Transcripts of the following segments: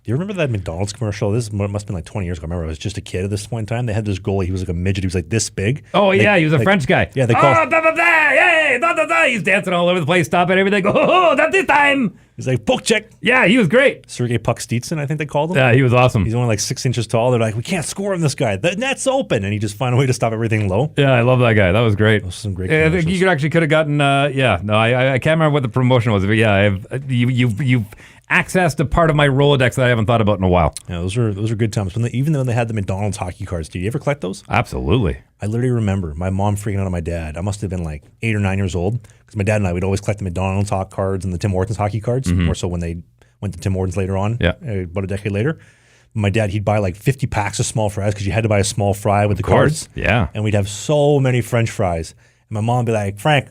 you remember that McDonald's commercial? This must have been like 20 years ago. I remember I was just a kid at this point in time. They had this goalie. He was like a midget. He was like this big. Oh, They- yeah, he was a like- French guy. Yeah, they call. Hey, he's dancing all over the place, stopping everything. Oh, not this time. He's like poke check. Yeah, he was great. Sergei Puck-Stitsin, I think they called him. Yeah, he was awesome. He's only like 6 inches tall. They're like, we can't score on this guy. The net's open, and he just find a way to stop everything low. Yeah, I love that guy. That was great. Those are some great Yeah, I think commercials. you could have gotten. I can't remember what the promotion was, but yeah, you've accessed a part of my Rolodex that I haven't thought about in a while. Yeah, those are good times. Even though they had the McDonald's hockey cards, did you ever collect those? Absolutely. I literally remember my mom freaking out on my dad. I must have been like 8 or 9 years old because my dad and I would always collect the McDonald's hot cards and the Tim Hortons hockey cards. More so when they went to Tim Hortons later on, Yeah. about a decade later. My dad, he'd buy like 50 packs of small fries because you had to buy a small fry with the cards. Yeah. And we'd have so many French fries. And my mom would be like, Frank,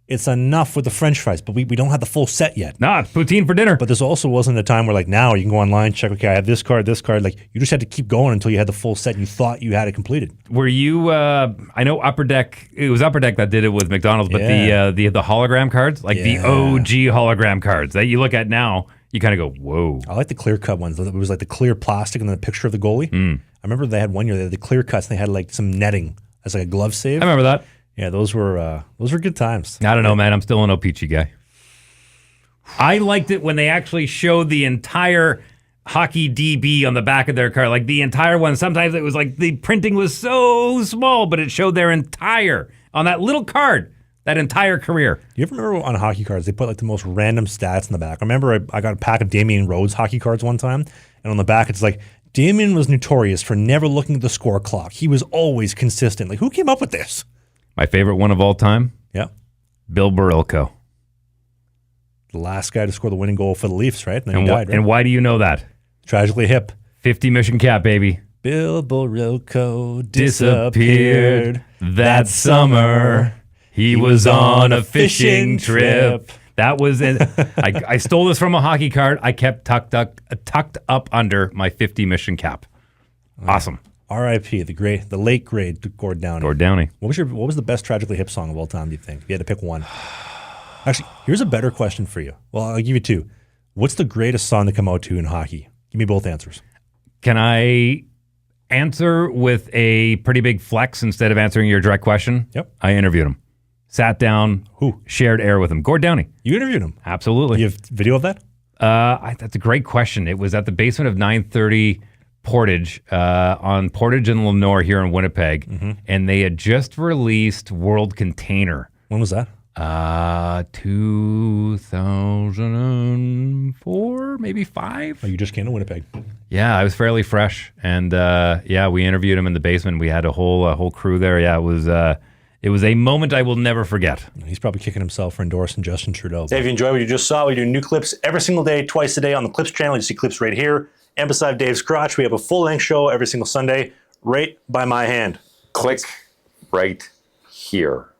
it's enough with the French fries, but we don't have the full set yet. Nah, it's poutine for dinner. But this also wasn't a time where like now you can go online, check, okay, I have this card. Like you just had to keep going until you had the full set and you thought you had it completed. Were you? I know Upper Deck. It was Upper Deck that did it with McDonald's, but Yeah. the hologram cards, like the Yeah. OG hologram cards that you look at now, you kind of go, whoa. I like the clear cut ones. It was like the clear plastic and then the picture of the goalie. I remember they had one year, they had the clear cuts and they had like some netting as like a glove save. I remember that. Yeah, those were good times. I don't know, man. I'm still an O-Peachy guy. I liked it when they actually showed the entire hockey DB on the back of their car, like the entire one. Sometimes it was like the printing was so small, but it showed their entire, on that little card, that entire career. You ever remember on hockey cards, they put like the most random stats in the back? I remember I got a pack of Damian Rhodes hockey cards one time, and on the back it's like, Damian was notorious for never looking at the score clock. He was always consistent. Like, who came up with this? My favorite one of all time, Yeah. Bill Barilko. The last guy to score the winning goal for the Leafs, right? And then he died, right? And why do you know that? Tragically hip. 50 mission cap, baby. Bill Barilko Disappeared that summer. He was on a fishing trip. That was it. I stole this from a hockey card. I kept tucked up under my 50 mission cap. Awesome. R.I.P. the late great Gord Downie. Gord Downie. What was the best Tragically Hip song of all time, do you think? If you had to pick one. Actually, here's a better question for you. Well, I'll give you two. What's the greatest song to come out to in hockey? Give me both answers. Can I answer with a pretty big flex instead of answering your direct question? Yep. I interviewed him. Sat down. Who? Shared air with him. Gord Downie. You interviewed him. Absolutely. You have video of that? That's a great question. It was at the basement of 930 Portage, on Portage and Lenore here in Winnipeg, and they had just released World Container. When was that? 2004, maybe 5. Oh, you just came to Winnipeg. Yeah, I was fairly fresh, and we interviewed him in the basement. We had a whole crew there. Yeah, it was a moment I will never forget. He's probably kicking himself for endorsing Justin Trudeau. Hey, if you enjoyed what you just saw, we do new clips every single day, twice a day on the Clips channel. You see clips right here. And beside Dave's crotch, we have a full-length show every single Sunday, right by my hand. Click right here.